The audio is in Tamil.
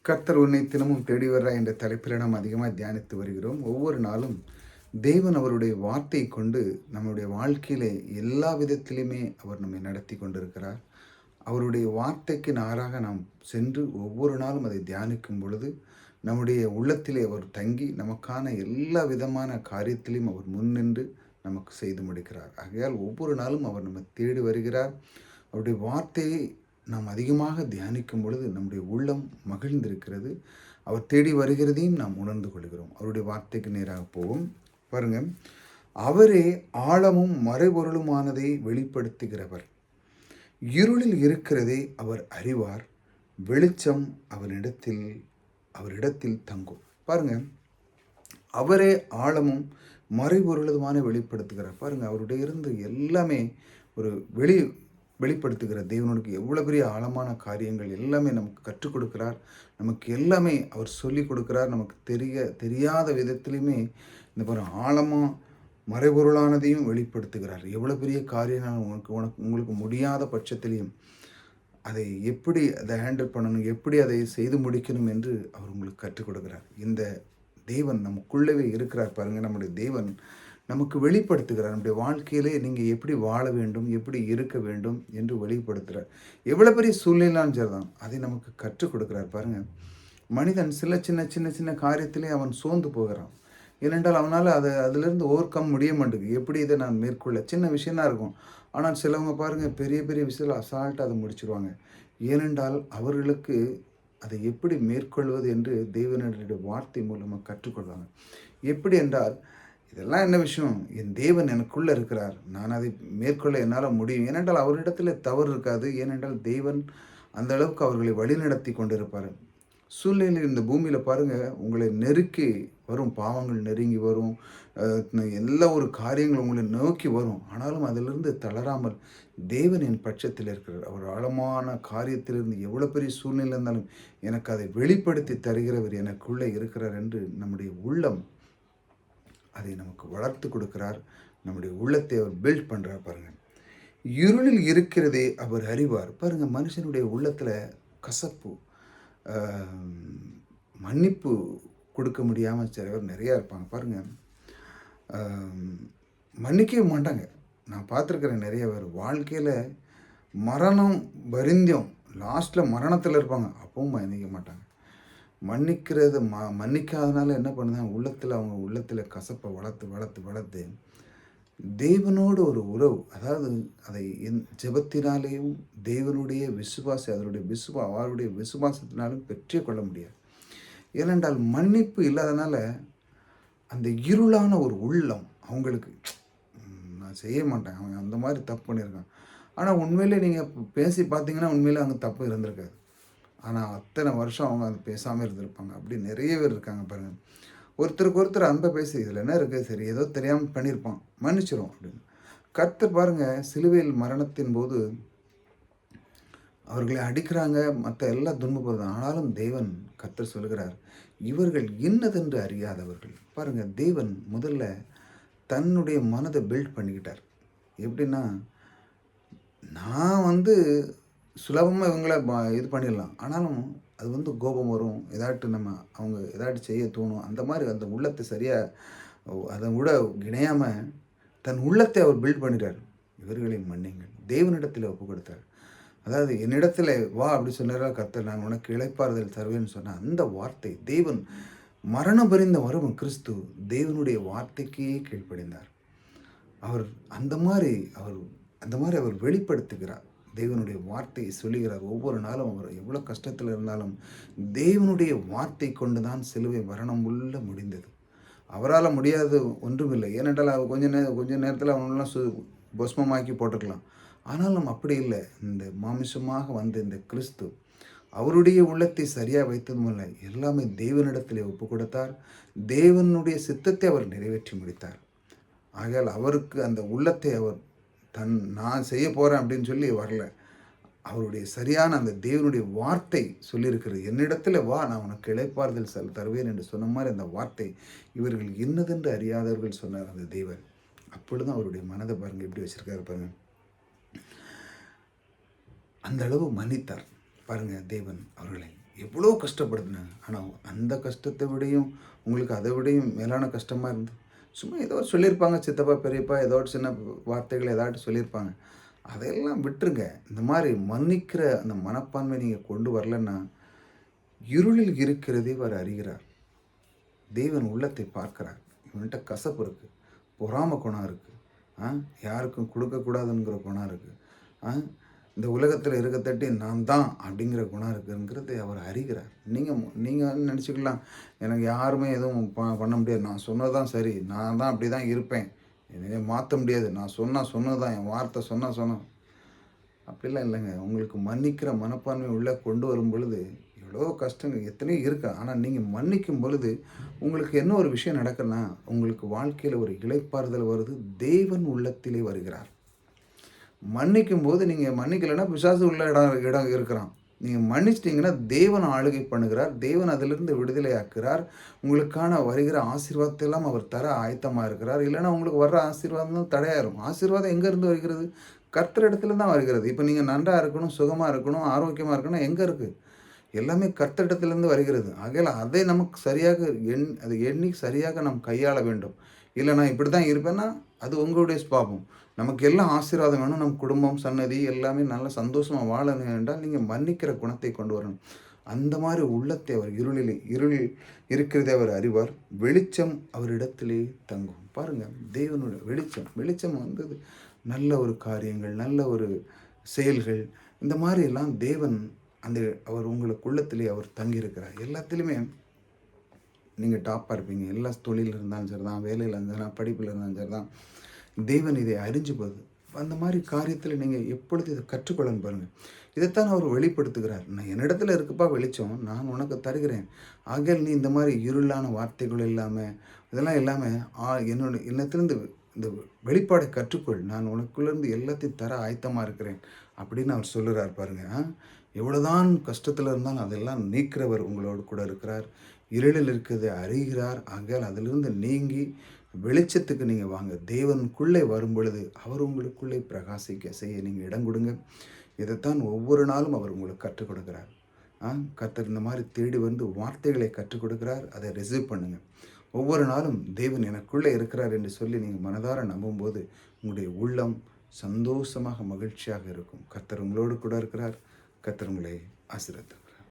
கர்த்தர் உன்னை தினமும் தேடி வர்றா என்ற தலைப்பில் நாம் அதிகமாக தியானித்து வருகிறோம். ஒவ்வொரு நாளும் தேவன் அவருடைய வார்த்தையை கொண்டு நம்முடைய வாழ்க்கையிலே எல்லா விதத்திலுமே அவர் நம்மை நடத்தி கொண்டிருக்கிறார். அவருடைய வார்த்தைக்கு நாராக நாம் சென்று ஒவ்வொரு நாளும் அதை தியானிக்கும் பொழுது நம்முடைய உள்ளத்திலே அவர் தங்கி நமக்கான எல்லா விதமான காரியத்திலையும் அவர் முன்னின்று நமக்கு செய்து முடிக்கிறார். ஆகையால் ஒவ்வொரு நாளும் அவர் நம்மை தேடி வருகிறார். அவருடைய வார்த்தையை நாம் அதிகமாக தியானிக்கும் பொழுது நம்முடைய உள்ளம் மகிழ்ந்திருக்கிறது. அவர் தேடி வருகிறதையும் நாம் உணர்ந்து கொள்கிறோம். அவருடைய வார்த்தைக்கு நேராக போவோம். பாருங்கள், அவரே ஆழமும் மறைபொருளுமானதை வெளிப்படுத்துகிறவர். இருளில் இருக்கிறதை அவர் அறிவார். வெளிச்சம் அவரிடத்தில் தங்கும். பாருங்கள், அவரே ஆழமும் மறைபொருளுமான வெளிப்படுத்துகிறார். பாருங்கள், அவருடைய இருந்து எல்லாமே ஒரு வெளிப்படுத்துகிற தேவனுக்கு எவ்வளோ பெரிய ஆழமான காரியங்கள் எல்லாமே நமக்கு கற்றுக் கொடுக்கிறார். நமக்கு எல்லாமே அவர் சொல்லி கொடுக்கிறார். நமக்கு தெரியாத விதத்துலையுமே இந்த ஆழமாக மறைபொருளானதையும் வெளிப்படுத்துகிறார். எவ்வளோ பெரிய காரியங்கள் உங்களுக்கு முடியாத பட்சத்திலையும் அதை எப்படி அதை ஹேண்டில் பண்ணணும், எப்படி அதை செய்து முடிக்கணும் என்று அவர் உங்களுக்கு கற்றுக் கொடுக்கிறார். இந்த தேவன் நமக்குள்ளவே இருக்கிறார். பாருங்கள், நம்முடைய தேவன் நமக்கு வெளிப்படுத்துகிறார். நம்முடைய வாழ்க்கையிலே நீங்கள் எப்படி வாழ வேண்டும், எப்படி இருக்க வேண்டும் என்று வெளிப்படுத்துகிறார். எவ்வளோ பெரிய சூழ்நிலையாலும் சரிதான், அதை நமக்கு கற்றுக் கொடுக்குறார். பாருங்கள், மனிதன் சில சின்ன சின்ன சின்ன காரியத்திலே அவன் சோர்ந்து போகிறான். ஏனென்றால் அவனால் அதிலிருந்து ஓவர் கம் முடிய மாட்டேங்குது. எப்படி இதை நான் மேற்கொள்ள, சின்ன விஷயந்தான் இருக்கும். ஆனால் சிலவங்க பாருங்கள், பெரிய பெரிய விஷயத்தில் அசால்ட்டாக அதை முடிச்சிருவாங்க. ஏனென்றால் அவர்களுக்கு அதை எப்படி மேற்கொள்வது என்று தேவனுடைய வார்த்தை மூலமாக கற்றுக்கொள்வாங்க. எப்படி என்றால், இதெல்லாம் என்ன விஷயம், என் தேவன் எனக்குள்ளே இருக்கிறார், நான் அதை மேற்கொள்ள என்னால் முடியும். ஏனென்றால் அவரிடத்தில் தவறு இருக்காது. ஏனென்றால் தேவன் அந்த அளவுக்கு அவர்களை வழிநடத்தி கொண்டிருப்பார். சூழ்நிலை இந்த பூமியில் பாருங்கள், உங்களை நெருக்கி வரும், பாவங்கள் நெருங்கி வரும், எல்லா ஒரு காரியங்கள் உங்களை நோக்கி வரும். ஆனாலும் அதிலிருந்து தளராமல் தேவன் என் பட்சத்தில் இருக்கிறார். அவர் ஆழமான காரியத்திலிருந்து எவ்வளோ பெரிய சூழ்நிலை இருந்தாலும் எனக்கு அதை வெளிப்படுத்தி தருகிறவர் எனக்குள்ளே இருக்கிறார் என்று நம்முடைய உள்ளம் அதை நமக்கு வளர்த்து கொடுக்கிறார். நம்முடைய உள்ளத்தை அவர் பில்ட் பண்ணுறார். பாருங்கள், இருளில் இருக்கிறதே அவர் அறிவார். பாருங்கள், மனுஷனுடைய உள்ளத்தில் கசப்பு, மன்னிப்பு கொடுக்க முடியாமல் சிலவர் நிறையா இருப்பாங்க. பாருங்கள், மன்னிக்கவே மாட்டாங்க. நான் பார்த்துருக்குறேன் நிறைய பேர் வாழ்க்கையில் மரணம் வருந்தியம் லாஸ்ட்டில் மரணத்தில் இருப்பாங்க, அப்பவும் மன்னிக்க மாட்டாங்க. மன்னிக்கிறது மன்னிக்காதனால என்ன பண்ணுறாங்க, அவங்க உள்ளத்தில் கசப்பை வளர்த்து தேவனோடு ஒரு உறவு, அதாவது அதை ஜெபத்தினாலேயும் தேவனுடைய அவருடைய விசுவாசத்தினாலும் பெற்றே கொள்ள முடியாது. ஏனென்றால் மன்னிப்பு இல்லாதனால அந்த இருளான ஒரு உள்ளம் அவங்களுக்கு, நான் செய்ய மாட்டேன், அவங்க அந்த மாதிரி தப்பு பண்ணியிருக்கான். ஆனால் உண்மையிலே நீங்கள் பேசி பார்த்தீங்கன்னா உண்மையிலே அங்கே தப்பு இருந்திருக்காது. ஆனால் அத்தனை வருஷம் அவங்க அது பேசாமல் இருந்திருப்பாங்க. அப்படி நிறைய பேர் இருக்காங்க. பாருங்கள், ஒருத்தருக்கு ஒருத்தர் அன்பை பேசி இதில் என்ன இருக்குது, சரி ஏதோ தெரியாமல் பண்ணியிருப்பான், மன்னிச்சிடும் அப்படின்னு. கர்த்தர் பாருங்கள், சிலுவையில் மரணத்தின் போது அவர்களை அடிக்கிறாங்க, மற்ற எல்லாம் துன்பப்படுறது. ஆனாலும் தேவன் கர்த்தர் சொல்கிறார், இவர்கள் இன்னதென்று அறியாதவர்கள். பாருங்கள், தேவன் முதல்ல தன்னுடைய மனதை பில்ட் பண்ணிக்கிட்டார். எப்படின்னா, நான் சுலபமாக இவங்கள இது பண்ணிடலாம், ஆனாலும் அது கோபம் வரும், அவங்க ஏதாட்டு செய்ய தோணும். அந்த மாதிரி அந்த உள்ளத்தை சரியாக அதை விட இணையாமல் தன் உள்ளத்தை அவர் பில்ட் பண்ணிட்டார். இவர்களை மன்னிங்கள், தேவனிடத்தில் ஒப்பு கொடுத்தார். அதாவது என்னிடத்தில் வா அப்படி சொன்னாரா கர்த்தர், நான் உனக்கு இளைப்பாறுதல் தருவேன்னு சொன்ன அந்த வார்த்தை, தேவன் மரணம் பரிந்த வரும் கிறிஸ்து தேவனுடைய வார்த்தைக்கே கீழ்ப்படிந்தார். அவர் அந்த மாதிரி அவர் வெளிப்படுத்துகிறார். தேவனுடைய வார்த்தையை சொல்லுகிறார். ஒவ்வொரு நாளும் அவர் எவ்வளோ கஷ்டத்தில் இருந்தாலும் தேவனுடைய வார்த்தை கொண்டு தான் சிலுவை மரணம் உள்ள முடிந்தது. அவரால் முடியாது ஒன்றுமில்லை. ஏனென்றால் அவர் கொஞ்ச நேரத்தில் அவனெல்லாம் பஸ்மமாக்கி போட்டுக்கலாம். ஆனாலும் அப்படி இல்லை. இந்த மாமிசமாக வந்த இந்த கிறிஸ்து அவருடைய உள்ளத்தை சரியாக வைத்ததும் இல்லை, எல்லாமே தேவனிடத்தில் ஒப்பு கொடுத்தார். தேவனுடைய சித்தத்தை அவர் நிறைவேற்றி முடித்தார். ஆகையால் அவருக்கு அந்த உள்ளத்தை அவர் நான் செய்ய போகிறேன் அப்படின்னு சொல்லி வரல. அவருடைய சரியான அந்த தேவனுடைய வார்த்தை சொல்லியிருக்கிறது, என்னிடத்தில் வா, நான் உனக்கு இளைப்பாறுதல் தருவேன் என்று சொன்ன மாதிரி அந்த வார்த்தை இவர்கள் என்னதென்று அறியாதவர்கள் சொன்னார் அந்த தேவன். அப்பொழுதும் அவருடைய மனதை பாருங்கள் எப்படி வச்சுருக்காரு பாருங்கள். அந்த அளவு மன்னித்தார் பாருங்கள் தேவன் அவர்களை. எவ்வளோ கஷ்டப்படுத்தினாங்க. ஆனால் அந்த கஷ்டத்தை விடையும் உங்களுக்கு அதை விடையும் மேலான கஷ்டமாக இருந்தது. சும்மா ஏதோ சொல்லியிருப்பாங்க, சித்தப்பா பெரியப்பா ஏதோ ஒரு சின்ன வார்த்தைகள் ஏதாட்டும் சொல்லியிருப்பாங்க. அதையெல்லாம் விட்டுருங்க. இந்த மாதிரி மன்னிக்கிற அந்த மனப்பான்மை நீங்கள் கொண்டு வரலன்னா, இருளில் இருக்கிறதே அவர் அறிகிறார். தேவன் உள்ளத்தை பார்க்கிறார். இவன்கிட்ட கசப்பு இருக்குது, பொறாம குணம் இருக்குது, யாருக்கும் கொடுக்கக்கூடாதுங்கிற குணம் இருக்குது, இந்த உலகத்தில் இருக்கத்தட்டி நான் தான் அப்படிங்கிற குணம் இருக்குங்கிறது அவர் அறிகிறார். நீங்கள் நினச்சிக்கலாம், எனக்கு யாருமே எதுவும் பண்ண முடியாது, நான் சொன்னது தான் சரி, நான் தான் அப்படி தான் இருப்பேன், என்னைய மாற்ற முடியாது, நான் சொன்னது தான், என் வார்த்தை சொன்னேன். அப்படிலாம் இல்லைங்க. உங்களுக்கு மன்னிக்கிற மனப்பான்மை உள்ளே கொண்டு வரும் பொழுது எவ்வளோ கஷ்டங்கள் எத்தனையோ இருக்கு. ஆனால் நீங்கள் மன்னிக்கும் பொழுது உங்களுக்கு என்ன ஒரு விஷயம் நடக்குன்னா, உங்களுக்கு வாழ்க்கையில் ஒரு இளைப்பாறுதல் வருது. தேவன் உள்ளத்திலே வருகிறார். மன்னிக்கும் போது நீங்கள் மன்னிக்கலைன்னா பிசாசு உள்ள இடம் இருக்கிறான். நீங்கள் மன்னிச்சிட்டிங்கன்னா தேவன் ஆளுகை பண்ணுகிறார். தேவன் அதிலிருந்து விடுதலை ஆக்குறார். உங்களுக்கான வருகிற ஆசீர்வாதத்தை எல்லாம் அவர் தர ஆயத்தமாக இருக்கிறார். இல்லைன்னா உங்களுக்கு வர்ற ஆசீர்வாதம் தடையாயிரும். ஆசீர்வாதம் எங்கேருந்து வருகிறது? கர்த்தரிடத்துல தான் வருகிறது. இப்போ நீங்கள் நன்றாக இருக்கணும், சுகமாக இருக்கணும், ஆரோக்கியமாக இருக்கணும், எங்கே இருக்குது? எல்லாமே கர்த்தரிடத்திலிருந்து வருகிறது. ஆகையால் அதை நமக்கு சரியாக அதை எண்ணி சரியாக நாம் கையாள வேண்டும். இல்லை நான் இப்படி தான் இருப்பேன்னா அது உங்களுடைய சுபாவம். நமக்கு எல்லாம் ஆசீர்வாதம் வேணும், நம் குடும்பம் சன்னதி எல்லாமே நல்லா சந்தோஷமாக வாழணும் என்றால் நீங்கள் மன்னிக்கிற குணத்தை கொண்டு வரணும். அந்த மாதிரி உள்ளத்தை அவர் இருளில் இருக்கிறதே அவர் அறிவார். வெளிச்சம் அவரிடத்திலே தங்கும். பாருங்கள், தேவனுடைய வெளிச்சம் வந்தது நல்ல ஒரு காரியங்கள், நல்ல ஒரு செயல்கள், இந்த மாதிரி எல்லாம் தேவன் அவர் உங்களுக்கு உள்ளத்திலே அவர் தங்கியிருக்கிறார். எல்லாத்துலேயுமே நீங்கள் டாப்பாக இருப்பீங்க. எல்லா தொழில் இருந்தாலும் சரி தான், வேலையில் இருந்தாலும் படிப்பில் இருந்தாலும் சரி தான், தேவன் இதை அறிஞ்சு போகுது. அந்த மாதிரி காரியத்தில் நீங்கள் எப்பொழுது இதை கற்றுக்கொள்ளன்னு பாருங்கள். இதைத்தான் அவர் வெளிப்படுத்துகிறார். நான் என்னிடத்துல இருக்குப்பா வெளிச்சம், நான் உனக்கு தருகிறேன். ஆகையால் நீ இந்த மாதிரி இருளான வார்த்தைகள் இல்லாமல் இதெல்லாம் இல்லாமல் என்னத்திலிருந்து இந்த வெளிப்பாடை கற்றுக்கொள், நான் உனக்குள்ளேருந்து எல்லாத்தையும் தர ஆயத்தமாக இருக்கிறேன் அப்படின்னு அவர் சொல்லுறார் பாருங்கள். எவ்வளோதான் கஷ்டத்தில் இருந்தாலும் அதெல்லாம் நீக்கிறவர் உங்களோடு கூட இருக்கிறார். இருளில் இருக்கிறதை அறிகிறார். ஆகையால் அதிலிருந்து நீங்கி வெளிச்சத்துக்கு நீங்கள் வாங்க. தேவனுக்குள்ளே வரும் பொழுது அவர் உங்களுக்குள்ளே பிரகாசிக்க செய்ய நீங்கள் இடம் கொடுங்க. இதைத்தான் ஒவ்வொரு நாளும் அவர் உங்களுக்கு கற்றுக் கொடுக்குறார். கர்த்தர் இந்த மாதிரி தேடி வந்து வார்த்தைகளை கற்றுக் கொடுக்குறார். அதை ரிசீவ் பண்ணுங்கள். ஒவ்வொரு நாளும் தேவன் எனக்குள்ளே இருக்கிறார் என்று சொல்லி நீங்கள் மனதார நம்பும்போது உங்களுடைய உள்ளம் சந்தோஷமாக மகிழ்ச்சியாக இருக்கும். கர்த்தர் உங்களோடு கூட இருக்கிறார். கர்த்தர் உங்களை ஆசீர்வதிப்பார்.